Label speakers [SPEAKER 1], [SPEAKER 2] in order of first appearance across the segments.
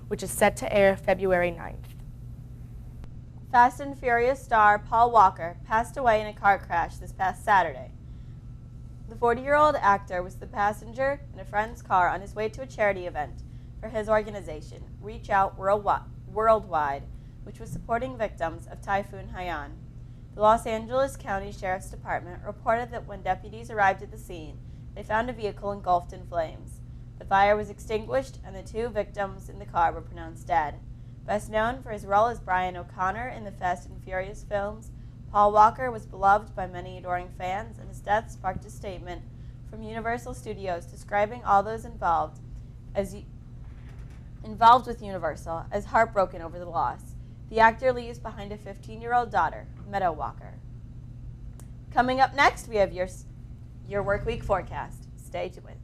[SPEAKER 1] which is set to air February 9th.
[SPEAKER 2] Fast and Furious star Paul Walker passed away in a car crash this past Saturday. The 40-year-old actor was the passenger in a friend's car on his way to a charity event for his organization, Reach Out Worldwide, which was supporting victims of Typhoon Haiyan. The Los Angeles County Sheriff's Department reported that when deputies arrived at the scene, they found a vehicle engulfed in flames. The fire was extinguished and the two victims in the car were pronounced dead. Best known for his role as Brian O'Connor in the Fast and Furious films, Paul Walker was beloved by many adoring fans, and his death sparked a statement from Universal Studios describing all those involved with Universal as heartbroken over the loss. The actor leaves behind a 15-year-old daughter, Meadow Walker. Coming up next, we have your work week forecast. Stay tuned.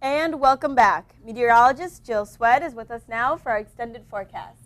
[SPEAKER 2] And welcome back. Meteorologist Jill Swed is with us now for our extended forecast.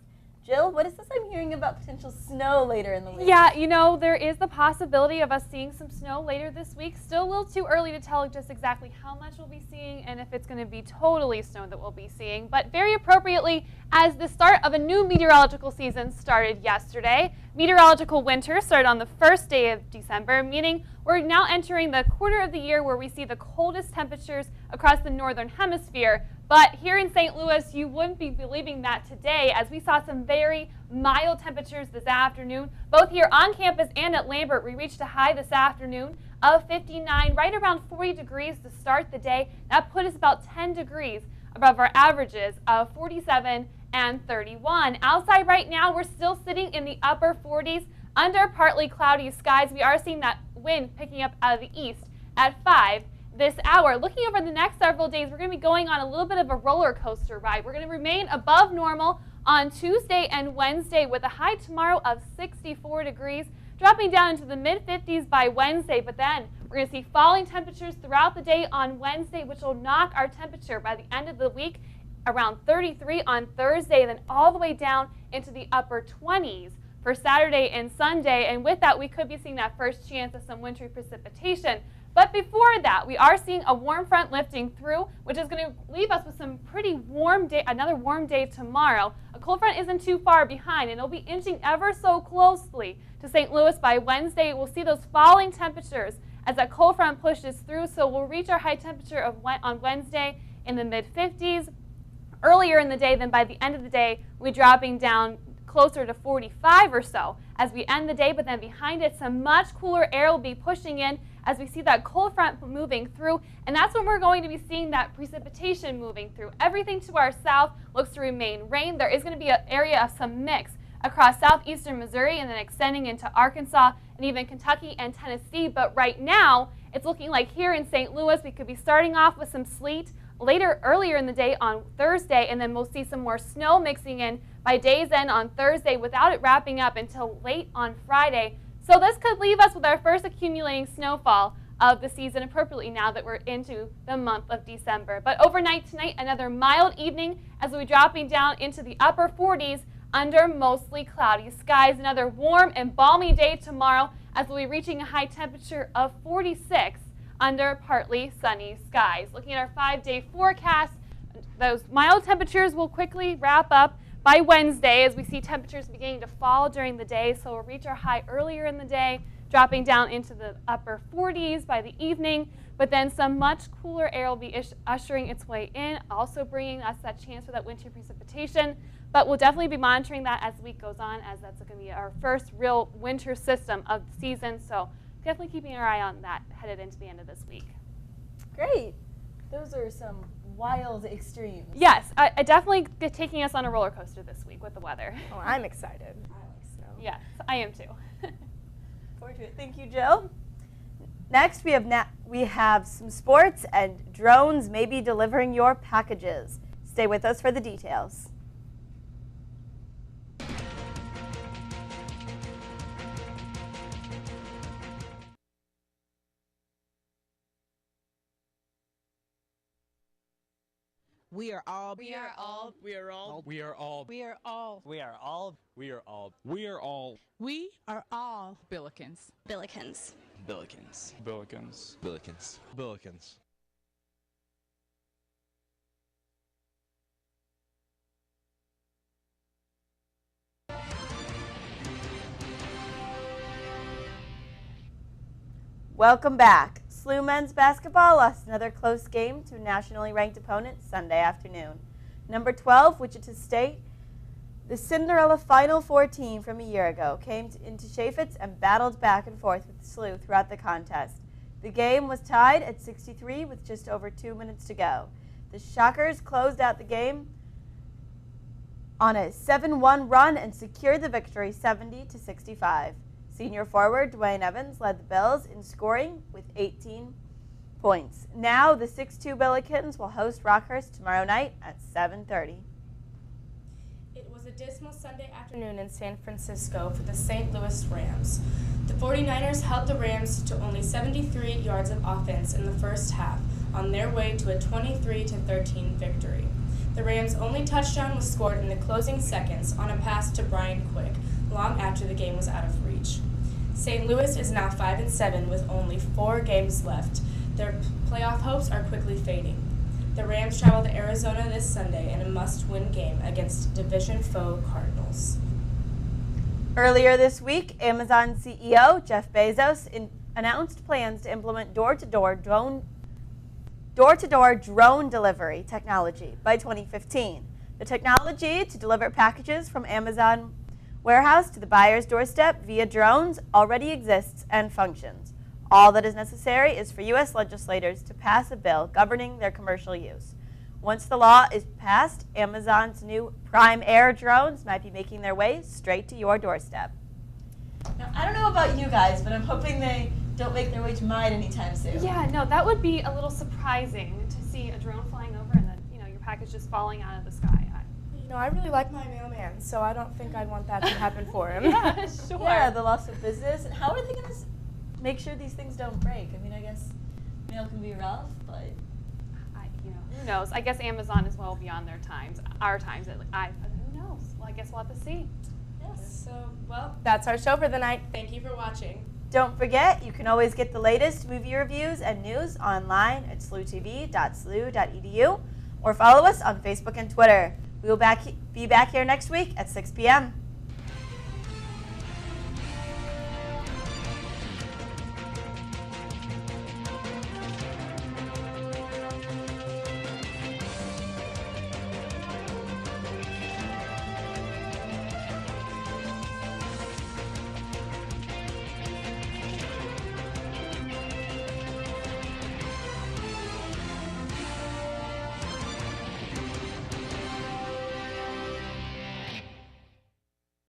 [SPEAKER 2] Jill, what is this I'm hearing about potential snow later in the week?
[SPEAKER 3] Yeah, you know, there is the possibility of us seeing some snow later this week. Still a little too early to tell just exactly how much we'll be seeing and if it's going to be totally snow that we'll be seeing. But very appropriately, as the start of a new meteorological season started yesterday, meteorological winter started on the first day of December, meaning we're now entering the quarter of the year where we see the coldest temperatures across the northern hemisphere. But here in St. Louis, you wouldn't be believing that today, as we saw some very mild temperatures this afternoon. Both here on campus and at Lambert, we reached a high this afternoon of 59, right around 40 degrees to start the day. That put us about 10 degrees above our averages of 47 and 31. Outside right now, we're still sitting in the upper 40s under partly cloudy skies. We are seeing that wind picking up out of the east at 5 this hour. Looking over the next several days, we're going to be going on a little bit of a roller coaster ride. We're going to remain above normal on Tuesday and Wednesday with a high tomorrow of 64 degrees, dropping down into the mid-50s by Wednesday. But then we're going to see falling temperatures throughout the day on Wednesday, which will knock our temperature by the end of the week around 33 on Thursday, and then all the way down into the upper 20s for Saturday and Sunday. And with that, we could be seeing that first chance of some wintry precipitation. But before that, we are seeing a warm front lifting through, which is going to leave us with some pretty warm day, another warm day tomorrow. A cold front isn't too far behind, and it'll be inching ever so closely to St. Louis by Wednesday. We'll see those falling temperatures as that cold front pushes through, so we'll reach our high temperature on Wednesday in the mid-50s earlier in the day. Then by the end of the day, we'll be dropping down closer to 45 or so as we end the day, but then behind it, some much cooler air will be pushing in as we see that cold front moving through, and that's when we're going to be seeing that precipitation moving through. Everything to our south looks to remain rain. There is going to be an area of some mix across southeastern Missouri and then extending into Arkansas and even Kentucky and Tennessee, but right now it's looking like here in St. Louis we could be starting off with some sleet earlier in the day on Thursday, and then we'll see some more snow mixing in by day's end on Thursday without it wrapping up until late on Friday. So this could leave us with our first accumulating snowfall of the season appropriately now that we're into the month of December. But overnight tonight, another mild evening as we'll be dropping down into the upper 40s under mostly cloudy skies. Another warm and balmy day tomorrow as we'll be reaching a high temperature of 46 under partly sunny skies. Looking at our 5-day forecast, those mild temperatures will quickly wrap up by Wednesday as we see temperatures beginning to fall during the day, so we'll reach our high earlier in the day, dropping down into the upper 40s by the evening, but then some much cooler air will be ushering its way in, also bringing us that chance for that winter precipitation. But we'll definitely be monitoring that as the week goes on, as that's going to be our first real winter system of the season. So definitely keeping our eye on that headed into the end of this week.
[SPEAKER 2] Great. Those are some wild extremes.
[SPEAKER 3] Yes, I definitely taking us on a roller coaster this week with the weather.
[SPEAKER 1] Oh, I'm excited. I like snow.
[SPEAKER 3] Yes, I am too.
[SPEAKER 2] Forward to it. Thank you, Jill. Next, we have some sports, and drones may be delivering your packages. Stay with us for the details.
[SPEAKER 4] We are all.
[SPEAKER 5] We are all.
[SPEAKER 6] We are all.
[SPEAKER 5] We are all.
[SPEAKER 6] We are all.
[SPEAKER 5] We are all.
[SPEAKER 6] We are all. We are all.
[SPEAKER 4] We are all.
[SPEAKER 5] Billikens.
[SPEAKER 7] Billikens.
[SPEAKER 6] Billikens.
[SPEAKER 5] Billikens.
[SPEAKER 6] Billikens. Billikens.
[SPEAKER 2] Welcome back. SLU men's basketball lost another close game to a nationally ranked opponent Sunday afternoon. Number 12, Wichita State, the Cinderella Final Four team from a year ago, came into Chaffetz and battled back and forth with SLU throughout the contest. The game was tied at 63 with just over 2 minutes to go. The Shockers closed out the game on a 7-1 run and secured the victory 70-65. Senior forward Dwayne Evans led the Bills in scoring with 18 points. Now the 6-2 Billikens will host Rockhurst tomorrow night at 7:30.
[SPEAKER 1] It was a dismal Sunday afternoon in San Francisco for the St. Louis Rams. The 49ers held the Rams to only 73 yards of offense in the first half on their way to a 23-13 victory. The Rams' only touchdown was scored in the closing seconds on a pass to Brian Quick, long after the game was out of reach. St. Louis is now 5-7 with only 4 games left. Their playoff hopes are quickly fading. The Rams travel to Arizona this Sunday in a must-win game against division foe Cardinals.
[SPEAKER 2] Earlier this week, Amazon CEO Jeff Bezos announced plans to implement door-to-door drone delivery technology by 2015. The technology to deliver packages from Amazon warehouse to the buyer's doorstep via drones already exists and functions. All that is necessary is for U.S. legislators to pass a bill governing their commercial use. Once the law is passed, Amazon's new Prime Air drones might be making their way straight to your doorstep. Now, I don't know about you guys, but I'm hoping they don't make their way to mine anytime soon.
[SPEAKER 3] Yeah, no, that would be a little surprising to see a drone flying over and then, your package just falling out of the sky.
[SPEAKER 1] I really like my mailman, so I don't think I'd want that to happen for him.
[SPEAKER 3] Yeah, sure.
[SPEAKER 2] Yeah, the loss of business. And how are they going to make sure these things don't break? I mean, I guess mail can be rough, but
[SPEAKER 3] who knows? I guess Amazon is well beyond their times, our times. Who knows? Well, I guess we'll have to see.
[SPEAKER 2] yes.
[SPEAKER 1] So, that's our show for the night. Thank you for watching.
[SPEAKER 2] Don't forget, you can always get the latest movie reviews and news online at SLU-TV.slu.edu or follow us on Facebook and Twitter. We will be back here next week at 6 p.m.